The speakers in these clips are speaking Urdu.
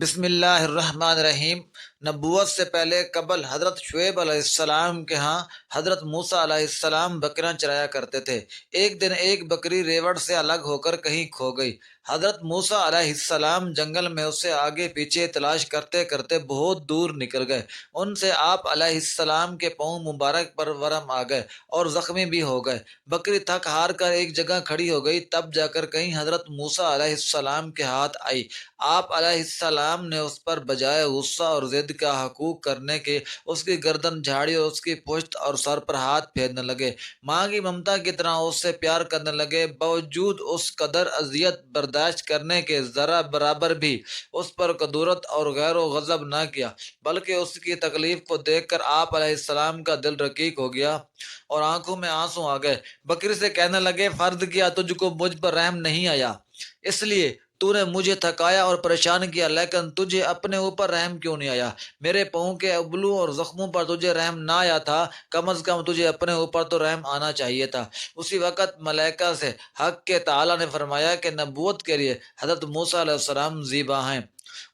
بسم اللہ الرحمن الرحیم۔ نبوت سے پہلے قبل حضرت شعیب علیہ السلام کے ہاں حضرت موسیٰ علیہ السلام بکریاں چرایا کرتے تھے۔ ایک دن ایک بکری ریوڑ سے الگ ہو کر کہیں کھو گئی۔ حضرت موسیٰ علیہ السلام جنگل میں اسے آگے پیچھے تلاش کرتے کرتے بہت دور نکل گئے۔ ان سے آپ علیہ السلام کے پاؤں مبارک پر ورم آ گئے اور زخمی بھی ہو گئے۔ بکری تھک ہار کر ایک جگہ کھڑی ہو گئی، تب جا کر کہیں حضرت موسیٰ علیہ السلام کے ہاتھ آئی۔ آپ علیہ السلام نے اس پر بجائے غصہ اور ضد کا حقوق کرنے کے اس کی گردن جھاڑی اور اس کی پشت اور سر پر ہاتھ پھیرنے لگے۔ ماں کی ممتا کی طرح اس سے پیار کرنے لگے۔ باوجود اس قدر اذیت برداشت کرنے کے ذرا برابر بھی اس پر کدورت اور غیر و غضب نہ کیا، بلکہ اس کی تکلیف کو دیکھ کر آپ علیہ السلام کا دل رقیق ہو گیا اور آنکھوں میں آنسو آ گئے۔ بکری سے کہنے لگے، فرض کیا تجھ کو مجھ پر رحم نہیں آیا، اس لیے تو نے مجھے تھکایا اور پریشان کیا، لیکن تجھے اپنے اوپر رحم کیوں نہیں آیا؟ میرے پاؤں کے ابلوں اور زخموں پر تجھے رحم نہ آیا تھا، کم از کم تجھے اپنے اوپر تو رحم آنا چاہیے تھا۔ اسی وقت ملائکہ سے حق کے تعالیٰ نے فرمایا کہ نبوت کے لیے حضرت موسیٰ علیہ السلام زیبا ہیں۔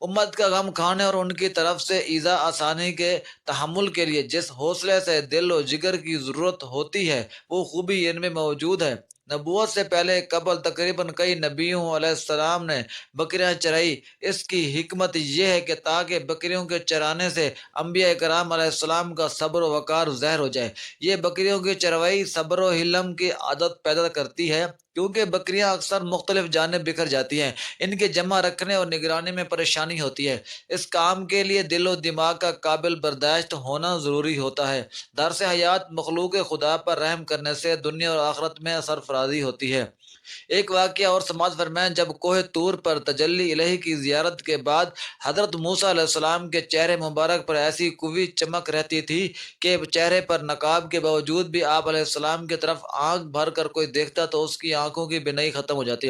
امت کا غم کھانے اور ان کی طرف سے ایذا آسانی کے تحمل کے لیے جس حوصلے سے دل و جگر کی ضرورت ہوتی ہے، وہ خوبی ان میں موجود ہے۔ نبوت سے پہلے قبل تقریباً کئی نبیوں علیہ السلام نے بکریاں چرائی۔ اس کی حکمت یہ ہے کہ تاکہ بکریوں کے چرانے سے انبیاء کرام علیہ السلام کا صبر و وقار ظاہر ہو جائے۔ یہ بکریوں کی چروائی صبر و حلم کی عادت پیدا کرتی ہے، کیونکہ بکریاں اکثر مختلف جانب بکھر جاتی ہیں۔ ان کے جمع رکھنے اور نگرانی میں پریشانی ہوتی ہے۔ اس کام کے لیے دل و دماغ کا قابل برداشت ہونا ضروری ہوتا ہے۔ درس حیات مخلوق خدا پر رحم کرنے سے دنیا اور آخرت میں سرفرازی ہوتی ہے۔ ایک واقعہ اور سماعت فرمائیں۔ جب کوہ طور پر تجلی الہی کی زیارت کے بعد حضرت موسیٰ علیہ السلام کے چہرے مبارک پر ایسی قوی چمک رہتی تھی کہ چہرے پر نقاب کے باوجود بھی آپ علیہ السلام کی طرف آنکھ بھر کر کوئی دیکھتا تو اس کی آنکھوں کی بینائی ختم ہو جاتی۔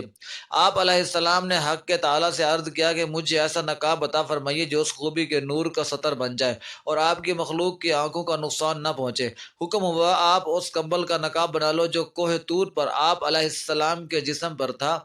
آپ علیہ السلام نے حق کے تعالیٰ سے عرض کیا کہ مجھے ایسا نقاب عطا فرمائیے جو اس خوبی کے نور کا سطر بن جائے اور آپ کی مخلوق کی آنکھوں کا نقصان نہ پہنچے۔ حکم ہوا، آپ اس کمبل کا نقاب بنا لو جو کوہ طور پر آپ علیہ السلام کے جسم پر تھا۔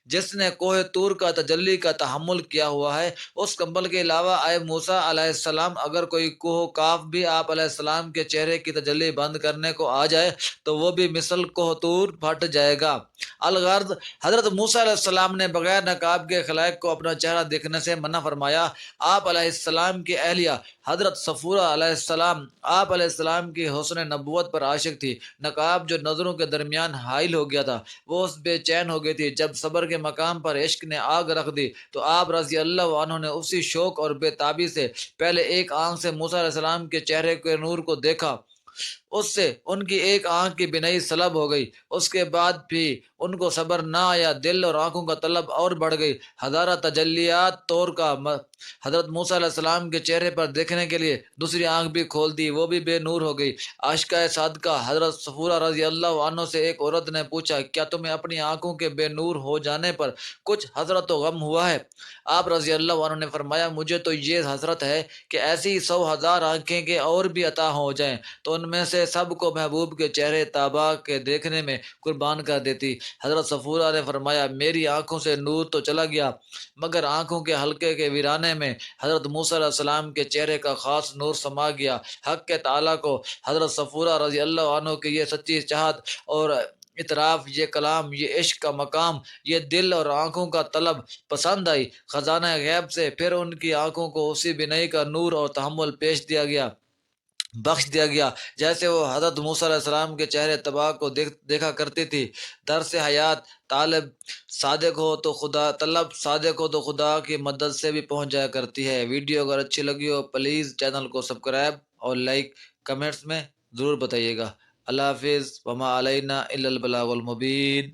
جس نے کوہ طور کا تجلی کا تحمل کیا ہوا ہے، اس کمبل کے علاوہ اے موسیٰ علیہ السلام، اگر کوئی کوہ کاف بھی آپ علیہ السلام کے چہرے کی تجلی بند کرنے کو آ جائے تو وہ بھی مثل کوہ طور پھٹ جائے گا۔ الغرض، حضرت موسیٰ علیہ السلام نے بغیر نقاب کے خلائق کو اپنا چہرہ دیکھنے سے منع فرمایا۔ آپ علیہ السلام کی اہلیہ حضرت صفورہ علیہ السلام آپ علیہ السلام کی حسن نبوت پر عاشق تھی۔ نقاب جو نظروں کے درمیان حائل ہو گیا تھا، وہ اس بے چین ہو گئی تھی۔ جب صبر کے مقام پر عشق نے آگ رکھ دی تو آپ رضی اللہ عنہ نے اسی شوق اور بے تابی سے پہلے ایک آنکھ سے موسیٰ علیہ السلام کے چہرے کے نور کو دیکھا، اس سے ان کی ایک آنکھ کی بینائی سلب ہو گئی۔ اس کے بعد بھی ان کو صبر نہ آیا، دل اور آنکھوں کا طلب اور بڑھ گئی۔ ہزارہ تجلیات طور کا حضرت موسیٰ علیہ السلام کے چہرے پر دیکھنے کے لیے دوسری آنکھ بھی کھول دی، وہ بھی بے نور ہو گئی۔ عاشقہ صادقہ حضرت صفورہ رضی اللہ عنہ سے ایک عورت نے پوچھا، کیا تمہیں اپنی آنکھوں کے بے نور ہو جانے پر کچھ حسرت و غم ہوا ہے؟ آپ رضی اللہ عنہ نے فرمایا، مجھے تو یہ حسرت ہے کہ ایسی 100,000 آنکھیں کے اور بھی عطا ہو جائیں تو ان میں سے سب کو محبوب کے چہرے طابع کے دیکھنے میں قربان کر دیتی۔ حضرت صفورہ نے فرمایا، میری آنکھوں سے نور تو چلا گیا، مگر آنکھوں کے حلقے کے ویرانے میں حضرت موسیٰ علیہ السلام کے چہرے کا خاص نور سما گیا۔ حق کے تعالیٰ کو حضرت صفورہ رضی اللہ عنہ کی یہ سچی چاہت اور اعتراف، یہ کلام، یہ عشق کا مقام، یہ دل اور آنکھوں کا طلب پسند آئی۔ خزانہ غیب سے پھر ان کی آنکھوں کو اسی بینائی کا نور اور تحمل بخش دیا گیا جیسے وہ حضرت موسیٰ علیہ السلام کے چہرے طبع کو دیکھا کرتی تھی۔ درس حیات طلب صادق ہو تو خدا کی مدد سے بھی پہنچ جایا کرتی ہے۔ ویڈیو اگر اچھی لگی ہو پلیز چینل کو سبسکرائب اور لائک کمنٹس میں ضرور بتائیے گا۔ اللہ حافظ، وما علینا الا البلاغ المبین۔